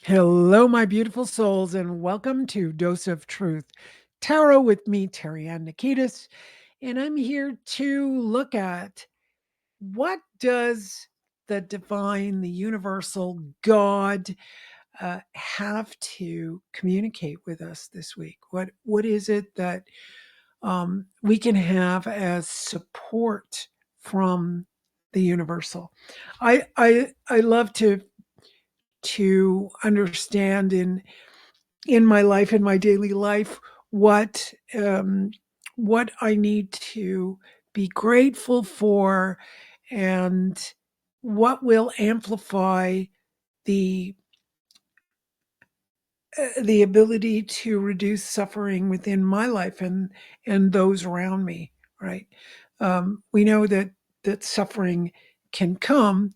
Hello, my beautiful souls, and welcome to Dose of Truth Tarot with me, Terry Ann Nikitas. And I'm here to look at what does the divine, the universal God have to communicate with us this week? What is it that we can have as support from the universal? I love to understand in my life, in my daily life, what what I need to be grateful for, and what will amplify the the ability to reduce suffering within my life and those around me. Right? We know that suffering can come,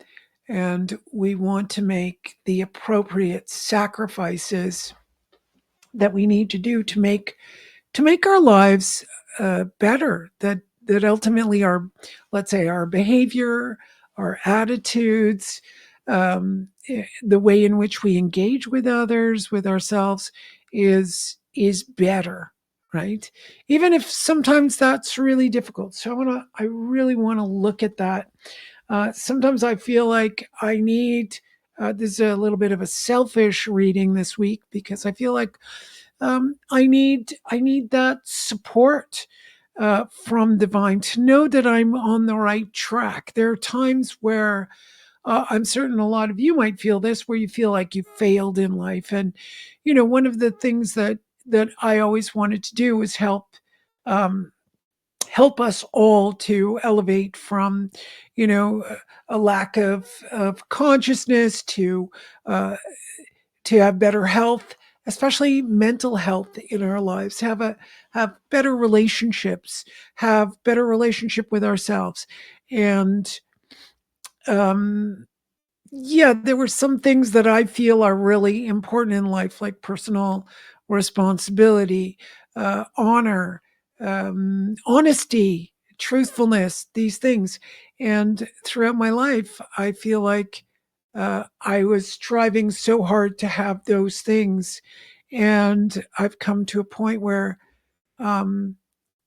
and we want to make the appropriate sacrifices that we need to do to make our lives better. That ultimately our, let's say, our behavior, our attitudes, the way in which we engage with others, with ourselves, is better, right? Even if sometimes that's really difficult. So I really want to look at that. Sometimes I feel like I need. This is a little bit of a selfish reading this week because I feel like I need that support from divine to know that I'm on the right track. There are times where I'm certain a lot of you might feel this, where you feel like you failed in life, and one of the things that I always wanted to do was um, help us all to elevate from a lack of consciousness uh, to have better health, especially mental health in our lives, have better relationships, have better relationship with ourselves. And um yeah, there were some things that I feel are really important in life, like personal responsibility, honor, honesty, truthfulness, these things. And throughout my life, I feel like I was striving so hard to have those things. And I've come to a point where, um,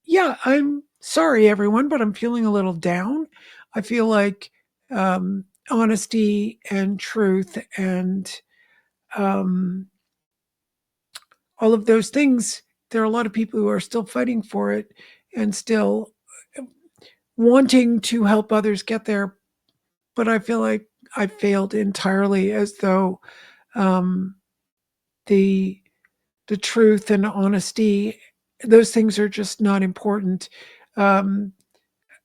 yeah, I'm sorry, everyone, but I'm feeling a little down. I feel like honesty and truth and um, all of those things, there are a lot of people who are still fighting for it and still wanting to help others get there. But I feel like I failed entirely, as though um, the the truth and honesty, those things are just not important. Um,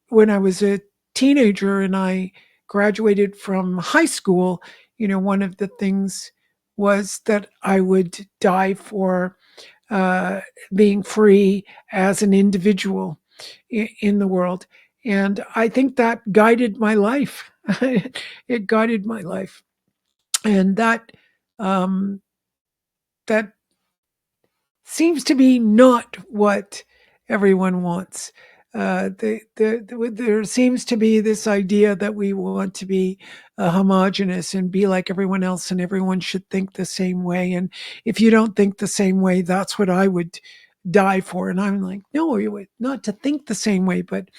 when I was a teenager and I graduated from high school, one of the things was that I would die for uh, being free as an individual in the world. And I think that guided my life. It guided my life. And um, that seems to be not what everyone wants. There seems to be this idea that we want to be homogenous and be like everyone else, and everyone should think the same way. And if you don't think the same way, that's what I would die for. And I'm like, no, not to think the same way, but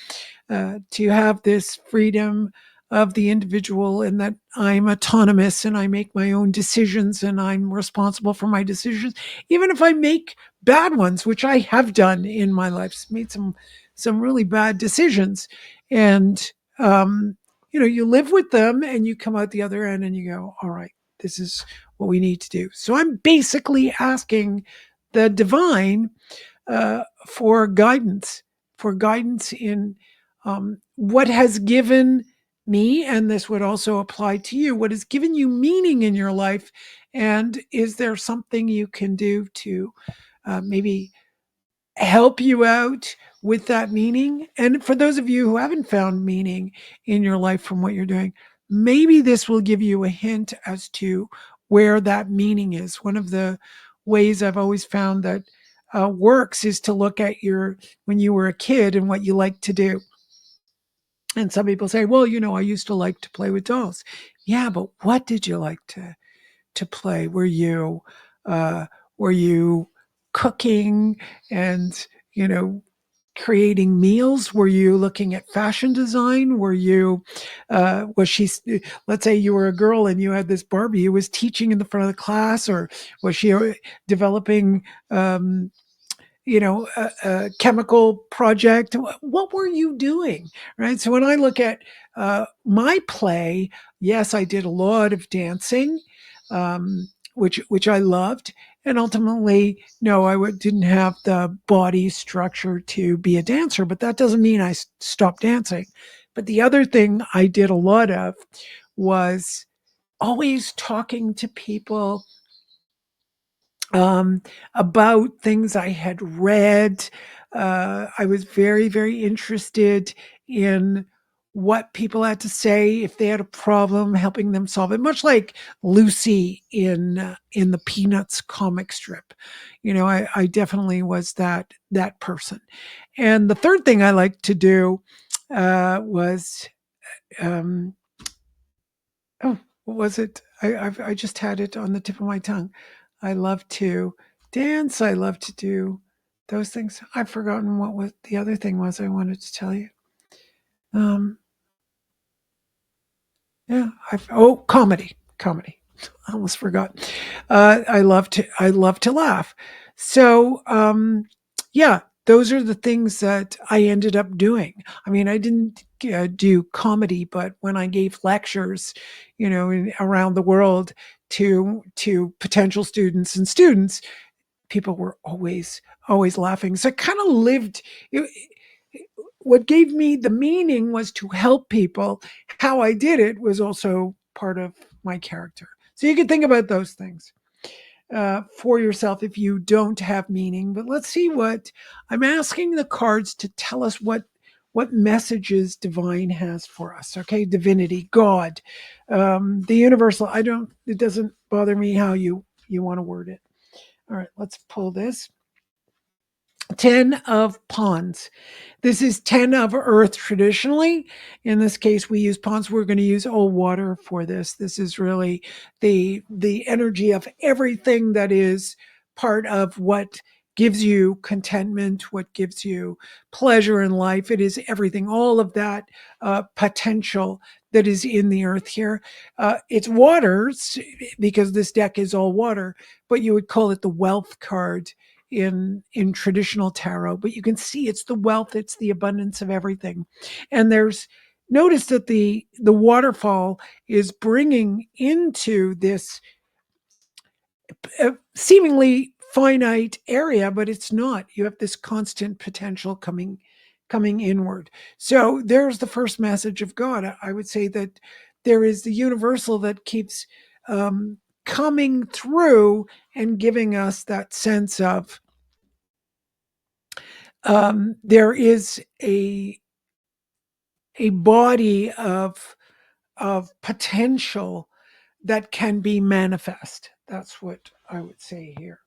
to have this freedom of the individual, and that I'm autonomous and I make my own decisions and I'm responsible for my decisions, even if I make bad ones, which I have done in my life, made some really bad decisions, and you live with them and you come out the other end and you go, all right, this is what we need to do. So I'm basically asking the divine for guidance in what has given me, and this would also apply to you, what has given you meaning in your life, And is there something you can do to maybe help you out with that meaning? And for those of you who haven't found meaning in your life from what you're doing, maybe this will give you a hint as to where that meaning is. One of the ways I've always found that works is to look at your when you were a kid and what you liked to do. And some people say, well, I used to like to play with dolls. Yeah, but what did you like to play? Uh, were you cooking and you know creating meals? Were you looking at fashion design? Were you was she? Let's say you were a girl and you had this Barbie who was teaching in the front of the class, or was she developing? A chemical project. What were you doing? Right. So when I look at my play, yes, I did a lot of dancing, which I loved. And ultimately, no, didn't have the body structure to be a dancer, but that doesn't mean I stopped dancing. But the other thing I did a lot of was always talking to people um, about things I had read. I was very, very interested in what people had to say if they had a problem, helping them solve it. Much like Lucy in the Peanuts comic strip, I definitely was that person. And the third thing I liked to do was um, oh, what was it? I just had it on the tip of my tongue. I love to dance. I love to do those things. I've forgotten what was the other thing was I wanted to tell you. Um, yeah, comedy. I almost forgot. I love to laugh. So, yeah, those are the things that I ended up doing. I mean, I didn't do comedy, but when I gave lectures, around the world to potential students, people were always laughing. So I kind of lived. What gave me the meaning was to help people. How I did it was also part of my character. So you can think about those things for yourself if you don't have meaning. But let's see what I'm asking the cards to tell us what messages divine has for us. Okay, divinity, God, the universal. I don't. It doesn't bother me how you want to word it. All right, let's pull this. 10 of Wands. This is 10 of earth traditionally. In this case, we use ponds. We're going to use old water for this. This is really the energy of everything that is part of what gives you contentment, what gives you pleasure in life. It is everything, all of that potential that is in the earth here. It's waters because this deck is all water, but you would call it the wealth card in traditional tarot. But you can see it's the wealth, it's the abundance of everything. And there's notice that the waterfall is bringing into this seemingly finite area, but it's not. You have this constant potential coming inward. So there's the first message of God. I would say that there is the universal that keeps coming through and giving us that sense of there is a body of potential that can be manifest. That's what I would say here.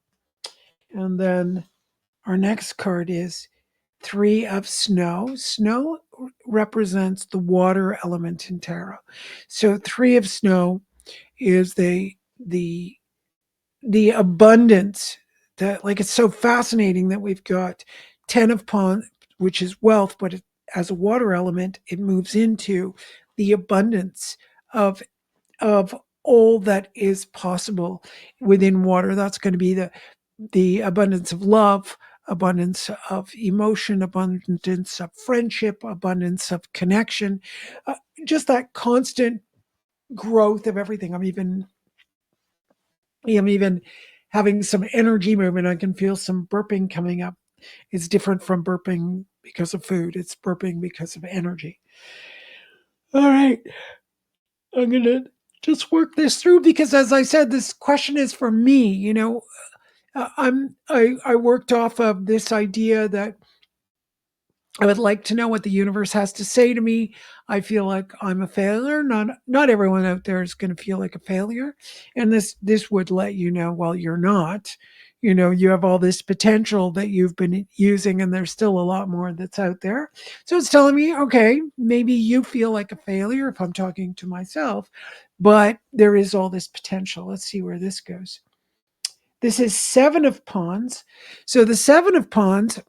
And then our next card is Three of Snow. Snow represents the water element in tarot. So Three of Snow is the the abundance that, like, it's so fascinating that we've got 10 of pond, which is wealth, but as a water element it moves into the abundance of of all that is possible within water. That's going to be the abundance of love, abundance of emotion, abundance of friendship, abundance of connection, uh, just that constant growth of everything. I'm even having some energy movement. I can feel some burping coming up. It's different from burping because of food. It's burping because of energy. All right. I'm going to just work this through, because as I said, this question is for me. I worked off of this idea that I would like to know what the universe has to say to me. I feel like I'm a failure. Not everyone out there is going to feel like a failure, and this would let you know. Well, you're not. You have all this potential that you've been using, and there's still a lot more that's out there. So it's telling me, okay, maybe you feel like a failure if I'm talking to myself, but there is all this potential. Let's see where this goes. This is Seven of Pawns. So the Seven of Pawns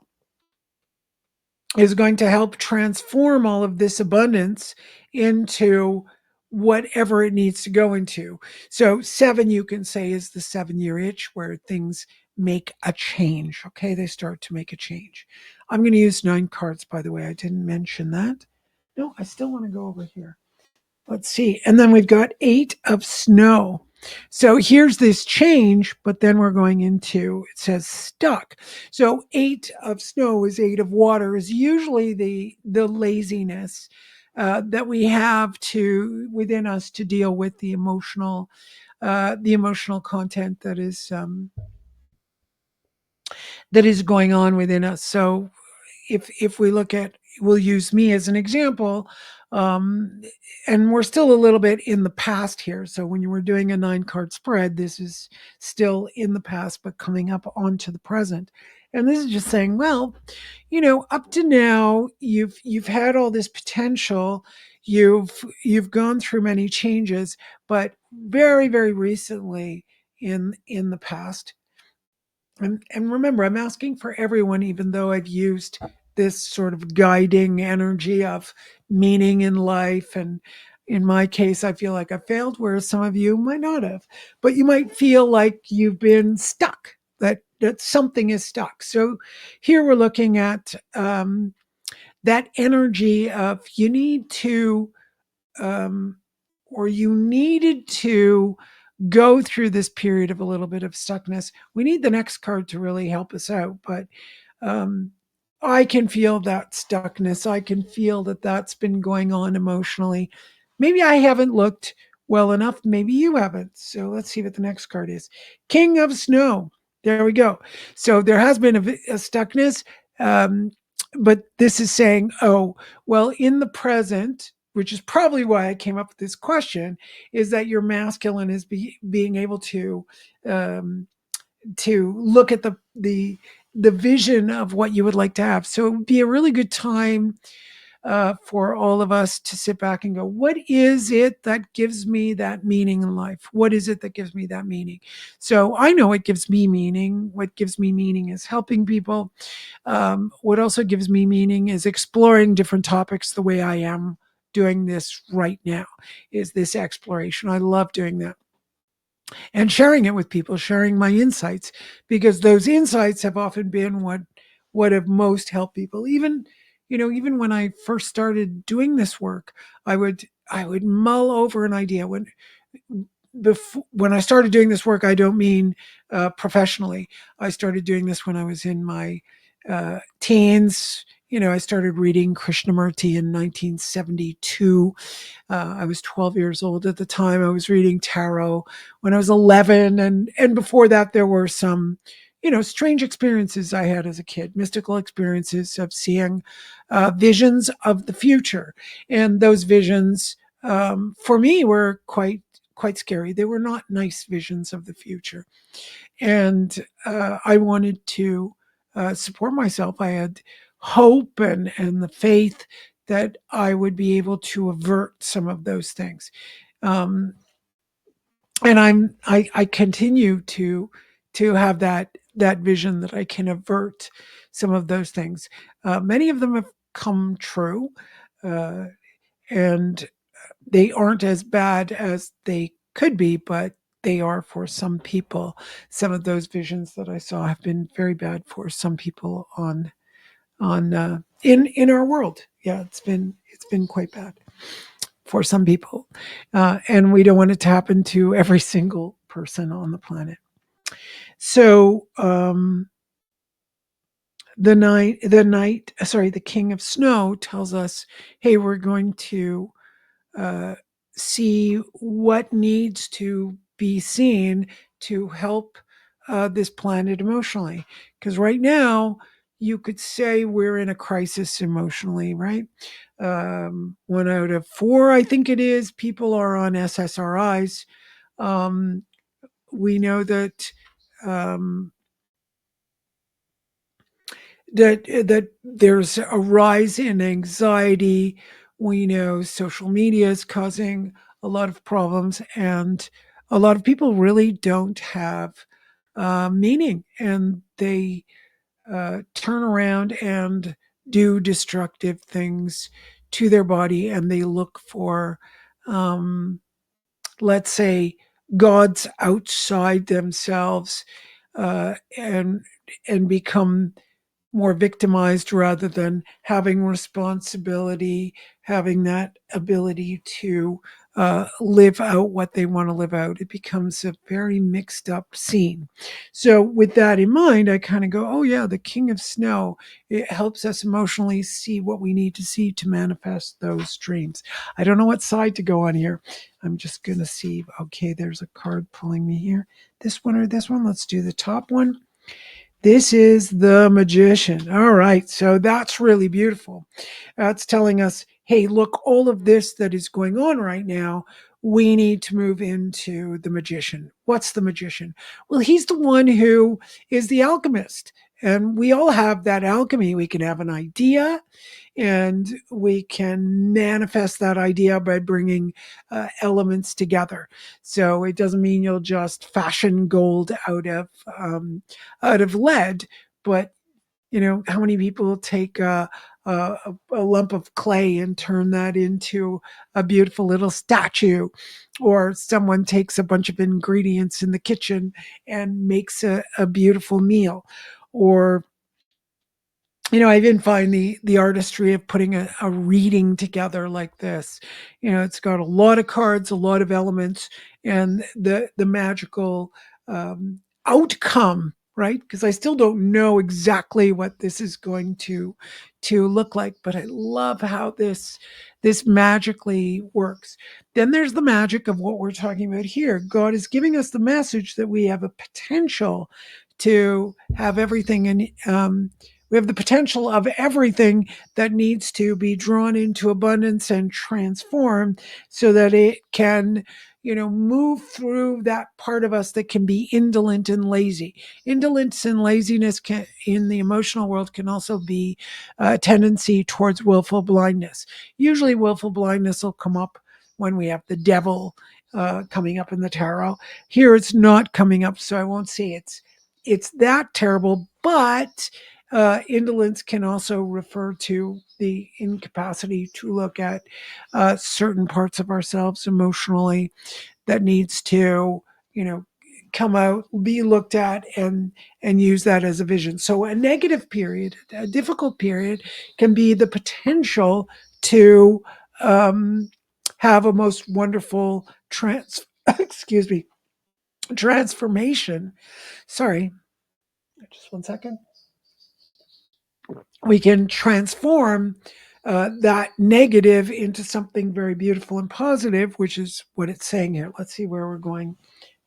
is going to help transform all of this abundance into whatever it needs to go into. So, seven, you can say, is the 7 year itch where things make a change. Okay, they start to make a change. I'm going to use 9 cards, by the way. I didn't mention that. No, I still want to go over here. Let's see. And then we've got 8 of snow. So here's this change, but then we're going into, it says stuck. So 8 of snow is 8 of water, is usually the laziness that we have to within us to deal with the emotional content that is going on within us. So if we look at, we'll use me as an example, um, and we're still a little bit in the past here. So when you were doing a 9 card spread, this is still in the past, but coming up onto the present. And this is just saying, well, up to now, you've had all this potential, you've gone through many changes, but very, very recently in the past, and remember, I'm asking for everyone, even though I've used this sort of guiding energy of meaning in life. And in my case, I feel like I failed, whereas some of you might not have. But you might feel like you've been stuck, that something is stuck. So here we're looking at that energy of you need to, um, or you needed to go through this period of a little bit of stuckness. We need the next card to really help us out, but um, I can feel that stuckness. I can feel that that's been going on emotionally. Maybe I haven't looked well enough. Maybe you haven't. So let's see what the next card is. King of Snow. There we go. So there has been a stuckness, um, but this is saying, oh, well, in the present, which is probably why I came up with this question, is that your masculine is being able um, to look at the vision of what you would like to have. So it would be a really good time for all of us to sit back and go, what is it that gives me that meaning in life? What is it that gives me that meaning? So I know it gives me meaning. What gives me meaning is helping people. What also gives me meaning is exploring different topics the way I am doing this right now, is this exploration. I love doing that and sharing it with people, sharing my insights, because those insights have often been what have most helped people. Even when I first started doing this work, I would mull over an idea. When I started doing this work, I don't mean professionally. I started doing this when I was in my teens. I started reading Krishnamurti in 1972. I was 12 years old at the time. I was reading tarot when I was 11, and before that, there were some, strange experiences I had as a kid, mystical experiences of seeing visions of the future, and those visions, for me, were quite scary. They were not nice visions of the future, and I wanted to support myself. I had hope and the faith that I would be able to avert some of those things. Um, and I continue to have that vision that I can avert some of those things. Many of them have come true, uh, and they aren't as bad as they could be, but they are for some people. Some of those visions that I saw have been very bad for some people in our world. Yeah, it's been quite bad for some people, and we don't want it to happen to every single person on the planet. So the King of Snow tells us, hey, we're going to uh, see what needs to be seen to help this planet emotionally. Because right now, you could say we're in a crisis emotionally, right? 1 out of 4, I think it is, people are on SSRIs. Um, we know that um, that there's a rise in anxiety. We know social media is causing a lot of problems, and a lot of people really don't have meaning, and they turn around and do destructive things to their body, and they look for, um, let's say, gods outside themselves, and become more victimized rather than having responsibility, having that ability to live out what they want to live out. It becomes a very mixed up scene. So, with that in mind, I kind of go, oh, yeah, the King of Snow. It helps us emotionally see what we need to see to manifest those dreams. I don't know what side to go on here. I'm just going to see. Okay, there's a card pulling me here. This one or this one? Let's do the top one. This is the Magician. All right. So that's really beautiful. That's telling us, hey, look, all of this that is going on right now, we need to move into the Magician. What's the Magician? Well, he's the one who is the alchemist. And we all have that alchemy. We can have an idea, and we can manifest that idea by bringing elements together. So it doesn't mean you'll just fashion gold out of lead, but how many people take a lump of clay and turn that into a beautiful little statue, or someone takes a bunch of ingredients in the kitchen and makes a beautiful meal, or I even find the artistry of putting a reading together like this. It's got a lot of cards, a lot of elements, and the magical outcome, right? Because I still don't know exactly what this is going to look like, but I love how this magically works. Then there's the magic of what we're talking about here. God is giving us the message that we have a potential to have everything in. We have the potential of everything that needs to be drawn into abundance and transformed so that it can, move through that part of us that can be indolent and lazy. Indolence and laziness in the emotional world can also be a tendency towards willful blindness. Usually, willful blindness will come up when we have the devil coming up in the tarot. Here, it's not coming up, so I won't say it's that terrible, but indolence can also refer to the incapacity to look at certain parts of ourselves emotionally that needs to, you know, come out, be looked at, and use that as a vision. So a negative period, a difficult period, can be the potential to um, have a most wonderful excuse me, transformation. Sorry, just 1 second. We can transform that negative into something very beautiful and positive, which is what it's saying here. Let's see where we're going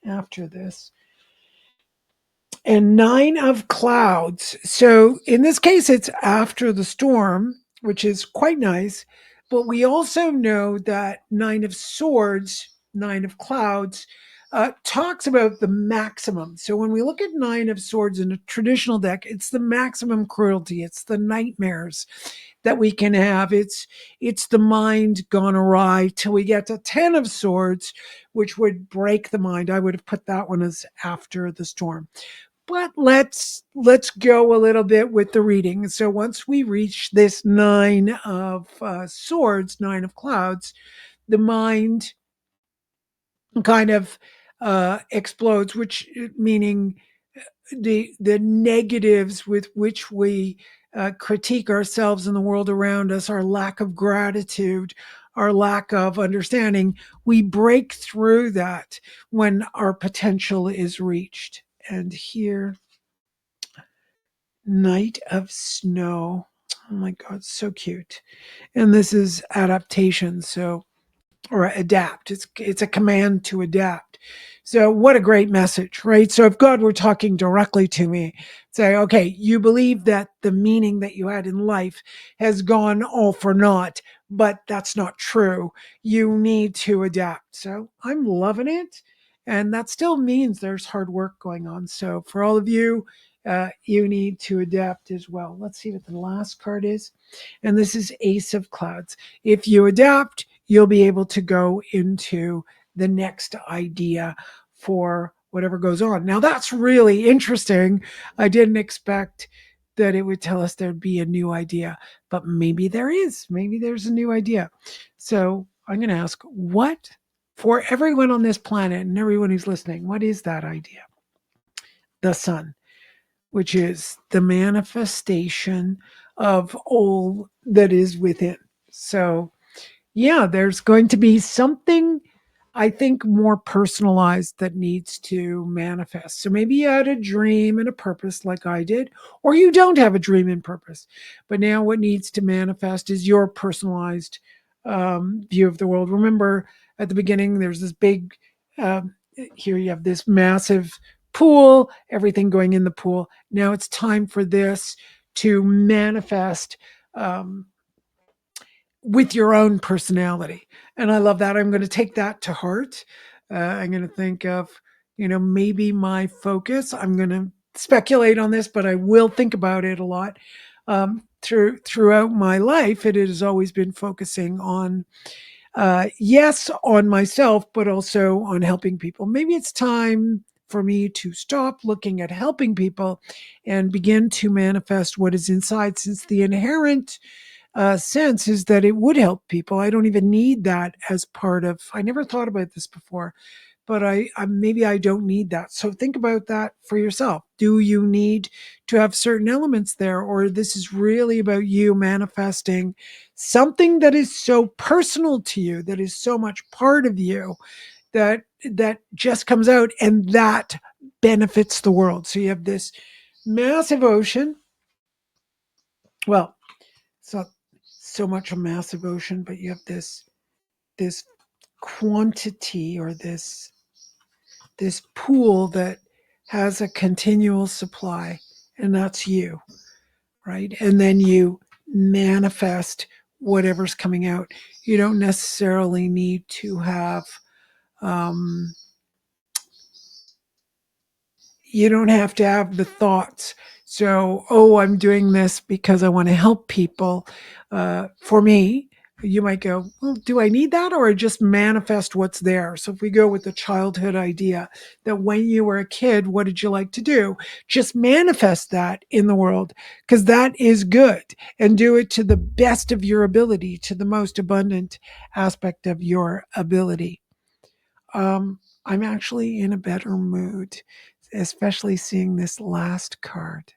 after this. And 9 of clouds. So in this case, it's after the storm, which is quite nice. But we also know that 9 of swords, 9 of clouds, talks about the maximum. So when we look at 9 of swords in a traditional deck, it's the maximum cruelty. It's the nightmares that we can have. It's the mind gone awry till we get to 10 of swords, which would break the mind. I would have put that one as after the storm. But let's go a little bit with the reading. So once we reach this 9 of swords, 9 of clouds, the mind kind of explodes, which meaning the negatives with which we critique ourselves and the world around us, our lack of gratitude, our lack of understanding, we break through that when our potential is reached. And here, Night of Snow. Oh my God, so cute. And this is adaptation. So or adapt. It's a command to adapt. So what a great message, right? So if God were talking directly to me, say, okay, you believe that the meaning that you had in life has gone all for naught, but that's not true. You need to adapt. So I'm loving it. And that still means there's hard work going on. So for all of you, you need to adapt as well. Let's see what the last card is. And this is Ace of Clouds. If you adapt, you'll be able to go into the next idea for whatever goes on. Now, that's really interesting. I didn't expect that it would tell us there'd be a new idea, but maybe there is. Maybe there's a new idea. So I'm going to ask, what, for everyone on this planet and everyone who's listening, what is that idea? The sun, which is the manifestation of all that is within. So yeah, there's going to be something, I think, more personalized that needs to manifest. So maybe you had a dream and a purpose like I did, or you don't have a dream and purpose. But now what needs to manifest is your personalized view of the world. Remember at the beginning, there's this big, here you have this massive pool, everything going in the pool. Now it's time for this to manifest. With your own personality. And I love that. I'm going to take that to heart. I'm going to think of, maybe my focus. I'm going to speculate on this, but I will think about it a lot. Throughout my life, it has always been focusing on, yes, on myself, but also on helping people. Maybe it's time for me to stop looking at helping people and begin to manifest what is inside, since the inherent sense is that it would help people. I don't even need that as part of. I never thought about this before, but I maybe I don't need that. So think about that for yourself. Do you need to have certain elements there, or this is really about you manifesting something that is so personal to you, that is so much part of you, that just comes out and that benefits the world. So you have this massive ocean. Well, it's not so much a massive ocean, but you have this quantity, or this pool that has a continual supply, and that's you, right? And then you manifest whatever's coming out. You don't necessarily need to have um, you don't have to have the thoughts. So, oh, I'm doing this because I want to help people. For me, you might go, well, do I need that, or just manifest what's there? So if we go with the childhood idea that when you were a kid, what did you like to do? Just manifest that in the world, because that is good, and do it to the best of your ability, to the most abundant aspect of your ability. I'm actually in a better mood, especially seeing this last card.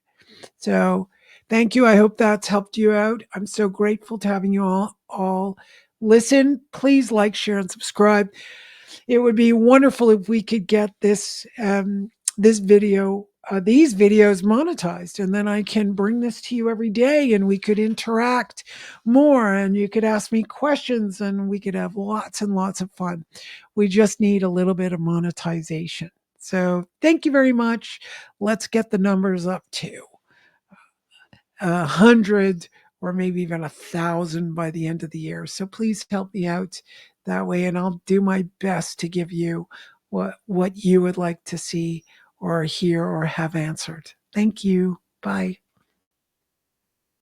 So thank you. I hope that's helped you out. I'm so grateful to having you all listen. Please like, share, and subscribe. It would be wonderful if we could get these videos monetized, and then I can bring this to you every day, and we could interact more, and you could ask me questions, and we could have lots and lots of fun. We just need a little bit of monetization. So thank you very much. Let's get the numbers up to 100, or maybe even 1,000 by the end of the year. So please help me out that way, and I'll do my best to give you what you would like to see or hear or have answered. Thank you. Bye.